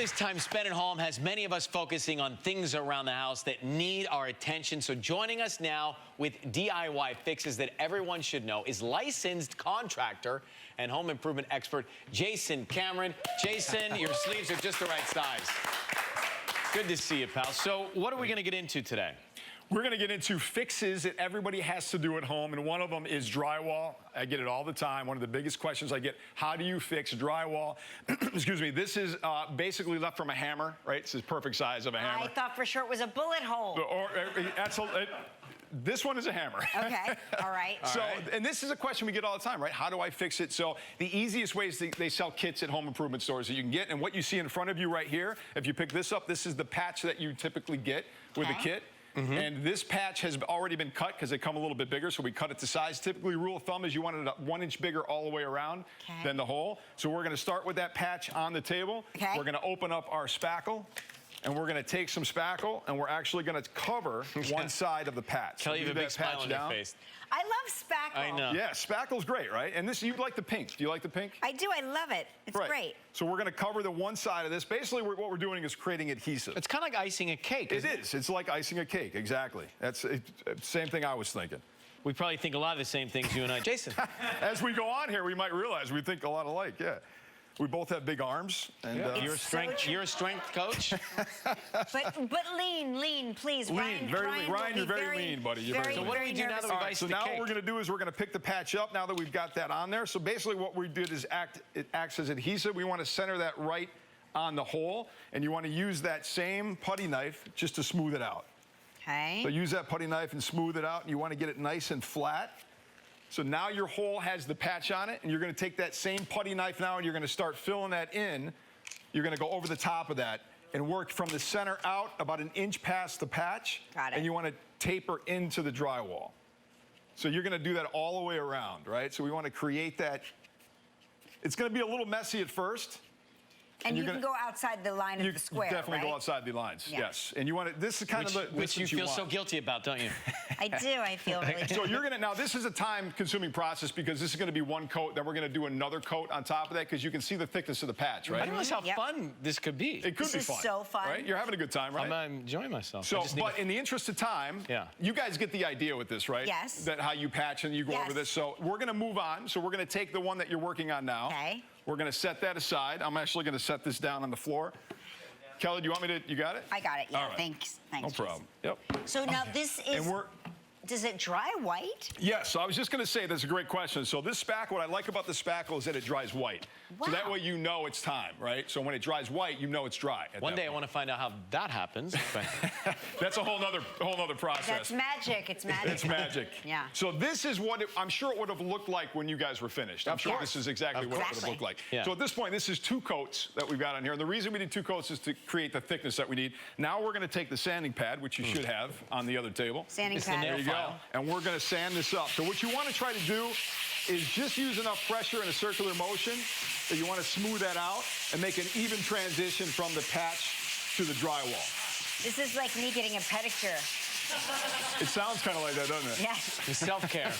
this time spent at home has many of us focusing on things around the house that need our attention. So joining us now with DIY fixes that everyone should know is licensed contractor and home improvement expert Jason Cameron. Jason, your sleeves are just the right size. Good to see you, pal. So what are we going to get into today? We're going to get into fixes that everybody has to do at home, and one of them is drywall. I get it all the time. One of the biggest questions I get, how do you fix drywall? Excuse me. This is basically left from a hammer, right? This is perfect size of a hammer. I thought for sure it was a bullet hole. This one is a hammer. Okay, all right. So, and this is a question we get all the time, right? How do I fix it? So the easiest way is they sell kits at home improvement stores that you can get, and what you see in front of you right here, if you pick this up, this is the patch that you typically get with a kit. And this patch has already been cut because they come a little bit bigger, so we cut it to size. Typically, rule of thumb is you want it 1 inch bigger all the way around than the hole. So we're going to start with that patch on the table. We're going to open up our spackle, and we're going to take some spackle, and we're actually going to cover one side of the patch. Kelly, you have a big smile on your face. I love spackle. I know. Yeah, spackle's great, right? And this, you like the pink. Do you like the pink? I do. I love it. It's great. So we're going to cover the one side of this. Basically, what we're doing is creating adhesive. It's kind of like icing a cake, isn't it? It is. It's like icing a cake, exactly. That's the same thing I was thinking. We probably think a lot of the same things, you and I. Jason. As we go on here, we might realize we think a lot alike, yeah. We both have big arms. And you're a strength coach. but lean, please. Lean, very lean. Ryan, you're very lean, buddy. You're very lean. So what do we do now that we've iced the cake? So now what we're going to do is we're going to pick the patch up now that we've got that on there. So basically what we did is it acts as adhesive. We want to center that right on the hole, and you want to use that same putty knife just to smooth it out. Okay. So use that putty knife and smooth it out, and you want to get it nice and flat. So now your hole has the patch on it, and you're going to take that same putty knife now, and you're going to start filling that in. You're going to go over the top of that and work from the center out about 1 inch past the patch. Got it. And you want to taper into the drywall. So you're going to do that all the way around, right? So we want to create that. It's going to be a little messy at first. And you can go outside the line of the square, definitely go outside the lines, yes. And you want to, this is kind of the which you feel so guilty about, don't you? I do. I feel really guilty. So you're going to, now this is a time-consuming process because this is going to be one coat, then we're going to do another coat on top of that because you can see the thickness of the patch, right? I realize how fun this could be. It could be fun. This is so fun. Right? You're having a good time, right? I'm enjoying myself. So, but in the interest of time, you guys get the idea with this, right? Yes. That how you patch and you go over this. So we're going to move on. So we're going to take the one that you're working on now. Okay. We're going to set that aside. I'm actually going to set this down on the floor. Kelly, do you want me to, you got it? I got it, yeah. All right. Thanks. No problem. Yep. So now this is, and does it dry white? Yes, so I was just going to say that's a great question. So this spackle, what I like about the spackle is that it dries white. Wow. So that way you know it's time, right? So when it dries white, you know it's dry. One day I want to find out how that happens. That's a whole nother process. That's magic. It's magic. It's magic. Yeah. So this is what I'm sure it would have looked like when you guys were finished. I'm sure this is exactly what it would have looked like. Yeah. So at this point, this is 2 coats that we've got on here. And the reason we did 2 coats is to create the thickness that we need. Now we're going to take the sanding pad, which you should have on the other table. Sanding pad. There you go. And we're going to sand this up. So what you want to try to do is just use enough pressure in a circular motion that you want to smooth that out and make an even transition from the patch to the drywall. This is like me getting a pedicure. It sounds kind of like that, doesn't it? Yes. Self-care.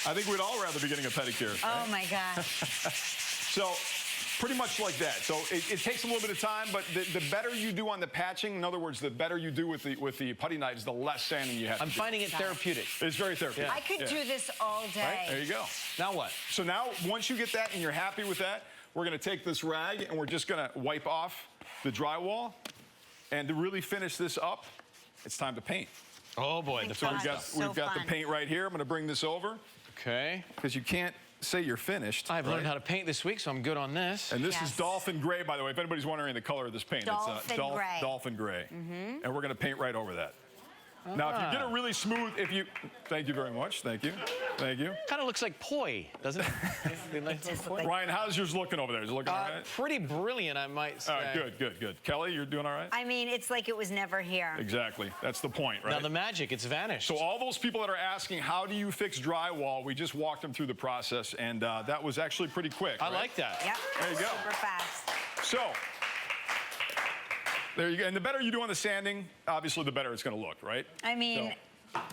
I think we'd all rather be getting a pedicure. Oh, my gosh. So pretty much like that. So it takes a little bit of time, but the better you do on the patching, in other words, the better you do with the putty knives, the less sanding you have to do. I'm finding it therapeutic. It's very therapeutic. I could do this all day. Right? There you go. Now what? So now, once you get that and you're happy with that, we're going to take this rag and we're just going to wipe off the drywall. And to really finish this up, it's time to paint. Oh, boy. So we've got the paint right here. I'm going to bring this over. Okay. Because you can't say you're finished. I've learned how to paint this week, so I'm good on this. And this is Dolphin Gray, by the way. If anybody's wondering the color of this paint, it's Gray. Dolphin Gray. And we're going to paint right over that. Now, if you get it really smooth, thank you very much. Thank you. Thank you. Kind of looks like poi, doesn't it? Ryan, how's yours looking over there? Is it looking all right? Pretty brilliant, I might say. Good. Kelly, you're doing all right? I mean, it's like it was never here. Exactly. That's the point, right? Now, the magic, it's vanished. So all those people that are asking, how do you fix drywall, we just walked them through the process, and that was actually pretty quick. I like that. Yep. There you go. Super fast. So, there you go. And the better you do on the sanding, obviously the better it's going to look, right? I mean,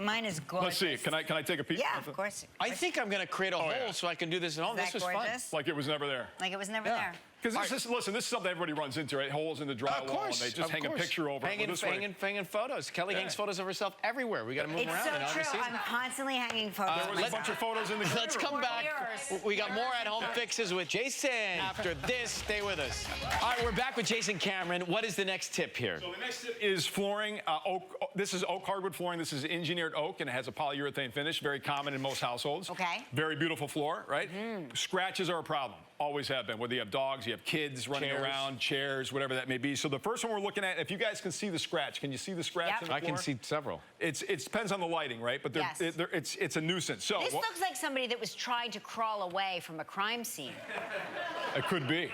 mine is gorgeous. Let's see. Can I take a peek? Yeah, of course. I think I'm going to create a hole so I can do this at home. This was fun. Like it was never there. Like it was never there. Because listen, this is something everybody runs into, right? Holes in the drywall, Of course, and they just hang a picture over it. Hanging photos. Kelly hangs photos of herself everywhere. We got to move It's around. so you know, true. this season. I'm constantly hanging photos. There was a bunch of photos in the Let's come back. We got more at-home fixes with Jason. After this, stay with us. All right, we're back with Jason Cameron. What is the next tip here? So the next tip is flooring. This is oak hardwood flooring. This is engineered oak, and it has a polyurethane finish, very common in most households. Okay. Very beautiful floor, right? Scratches are a problem. Always have been. Whether you have dogs, you have kids running around, chairs, whatever that may be. So the first one we're looking at, if you guys can see the scratch, can you see the scratch in the floor? I can see several. It depends on the lighting, right? But it's a nuisance. So This looks like somebody that was trying to crawl away from a crime scene. It could be.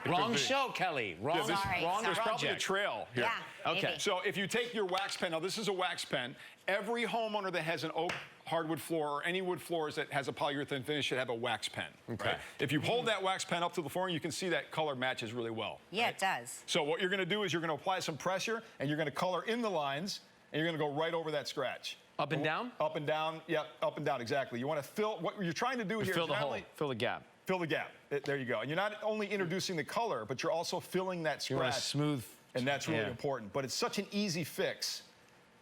Wrong show, Kelly. Wrong, wrong There's probably a project. trail here. Yeah, Okay. maybe. So if you take your wax pen, now this is a wax pen. Every homeowner that has an oak hardwood floor or any wood floors that has a polyurethane finish should have a wax pen. Okay. Right? If you hold that wax pen up to the flooring, you can see that color matches really well. Yeah, right? it does. So what you're going to do is you're going to apply some pressure, and you're going to color in the lines, and you're going to go right over that scratch. Up and down? Up and down. Yep, up and down, exactly. You want to fill, what you're trying to do here Fill is the not hole. only Fill the gap. fill the gap. There you go. And you're not only introducing the color, but you're also filling that You want a scratch. smooth. And that's really Yeah. important. But it's such an easy fix.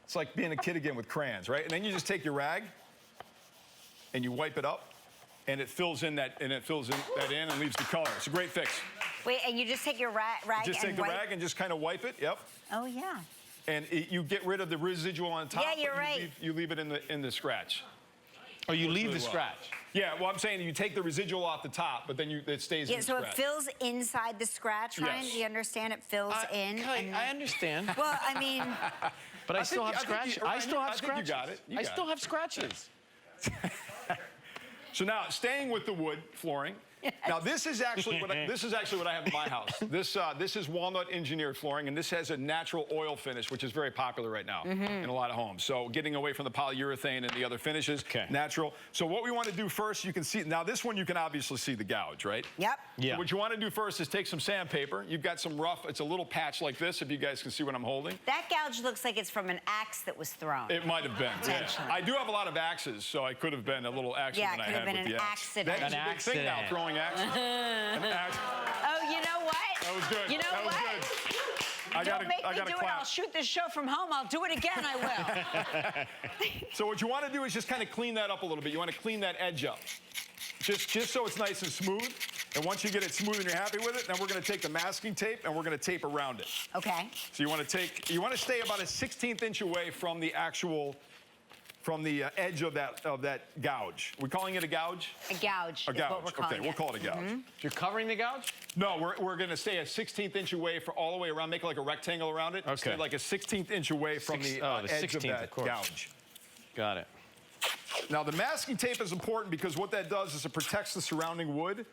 It's like being a kid again with crayons, right? And then you just take your rag and you wipe it up, and it fills in that and leaves the color. It's a great fix. Wait, and you just take your rag Just and take the wipe? rag and just kind of wipe it. Yep. Oh, yeah. And you get rid of the residual on top. Yeah, you're but right. You leave it in the scratch. Oh, you leave really the well. scratch. Yeah, well, I'm saying you take the residual off the top, but then it stays in Yeah, the so scratch. it fills inside the scratch, Ryan? Yes. Do you understand? It fills in. Kelly, and I understand. Well, I mean, But I I still think- have I think scratches. you- I still Ryan, have I think you scratches. got it. You I got still it. have scratches. So now, staying with the wood flooring. Now, this is actually what I have in my house. This is walnut engineered flooring, and this has a natural oil finish, which is very popular right now in a lot of homes. So getting away from the polyurethane and the other finishes, natural. So what we want to do first, you can see, now this one you can obviously see the gouge, right? yep. Yeah. So what you want to do first is take some sandpaper. You've got some rough, it's a little patch like this, if you guys can see what I'm holding. That gouge looks like it's from an axe that was thrown. It might have been. Yeah. Potentially. I do have a lot of axes, so I could have been a little accident Yeah, it I could have had been with an the axe. accident. That is An a big thing now, accident. throwing axes. An axe. Oh, you know what? That was good. You know That was what? good. I Don't make me gotta do it. clap. I'll shoot this show from home. I'll do it again. I will. So what you want to do is just kind of clean that up a little bit. You want to clean that edge up. Just so it's nice and smooth. And once you get it smooth and you're happy with it, then we're going to take the masking tape and we're going to tape around it. Okay. So you want to stay about a 1/16 inch away from the edge of that gouge. We're calling it a gouge? A gouge A is gouge. what we're calling Okay, we'll call it a gouge. You're covering the gouge? No, we're going to stay a 1/16 inch away for all the way around, make like a rectangle around it. Okay. Stay like a 1/16 inch away from the edge of 16th, that of course. gouge. Got it. Now, the masking tape is important because what that does is it protects the surrounding wood,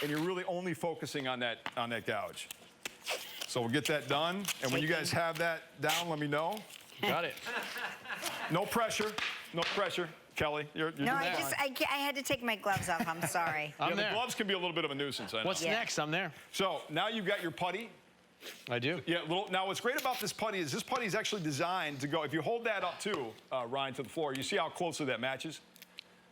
and you're really only focusing on that gouge. So we'll get that done, and when you guys have that down, let me know. Got it. No pressure, no pressure. Kelly, you're No, doing fine. I had to take my gloves off. I'm sorry. I'm Yeah, there. the gloves can be a little bit of a nuisance, I know. What's Yeah. next? I'm there. So now you've got your putty. I do. Yeah, now what's great about this putty is actually designed to go, if you hold that up too, Ryan, to the floor, you see how closely that matches?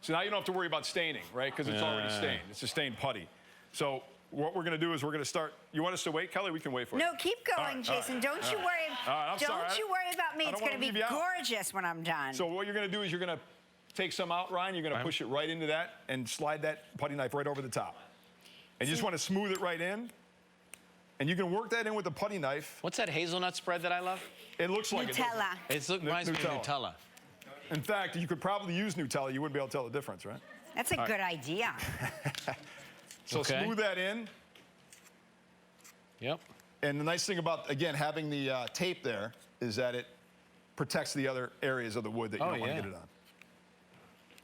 So now you don't have to worry about staining, right? Because it's already stained. It's a stained putty. So what we're going to do is we're going to start, you want us to wait, Kelly? We can wait for you. No, keep going, All right, Jason. all Don't right, you all worry. right. All right, I'm sorry. Don't you worry about me. I It's don't going to wanna be leave you out. gorgeous when I'm done. So what you're going to do is you're going to take some out, Ryan. You're going to push it right into that and slide that putty knife right over the top. And you just want to smooth it right in. And you can work that in with the putty knife. What's that hazelnut spread that I love? It looks like it. Nutella. It reminds me of Nutella. In fact, you could probably use Nutella. You wouldn't be able to tell the difference, right? That's a good idea. So Okay. smooth that in. Yep. And the nice thing about, again, having the tape there is that it protects the other areas of the wood that you don't want to get it on.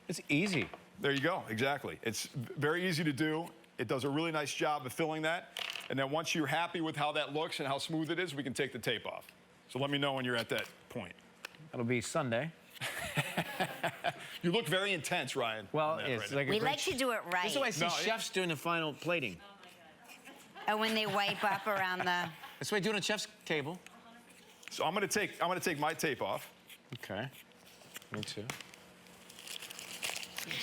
It's easy. There you go, exactly. It's very easy to do. It does a really nice job of filling that. And then once you're happy with how that looks and how smooth it is, we can take the tape off. So let me know when you're at that point. That'll be Sunday. You look very intense, Ryan. Well, on that it's right now. like a We great like to do it right. This is why I see No, chefs doing the final plating. Oh, when they wipe up around the. That's why I do it on a chef's table. So I'm gonna take my tape off. Okay. Me too.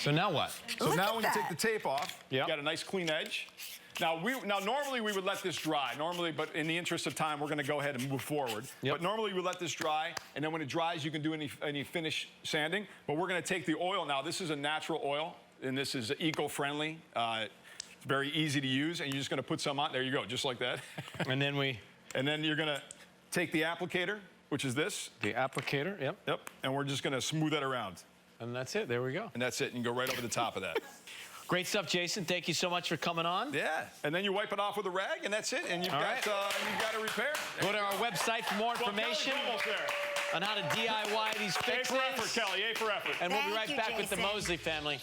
So now what? So Look now at when that. you take the tape off, Yep. you got a nice clean edge. Now, normally we would let this dry. Normally, but in the interest of time, we're going to go ahead and move forward. Yep. But normally we let this dry, and then when it dries, you can do any finish sanding. But we're going to take the oil now. This is a natural oil, and this is eco-friendly. It's very easy to use, and you're just going to put some on. There you go, just like that. And then you're going to take the applicator, which is this. the applicator, yep. Yep. And we're just going to smooth that around. And that's it. There we go. And that's it. And go right over the top of that. Great stuff, Jason. Thank you so much for coming on. Yeah. And then you wipe it off with a rag, and that's it. And you've got a repair. Go to our website for more information Almost there. on how to DIY these A fixes. for effort, Kelly. A for effort. And we'll be Thank right you, back with the Jason. Mosley family.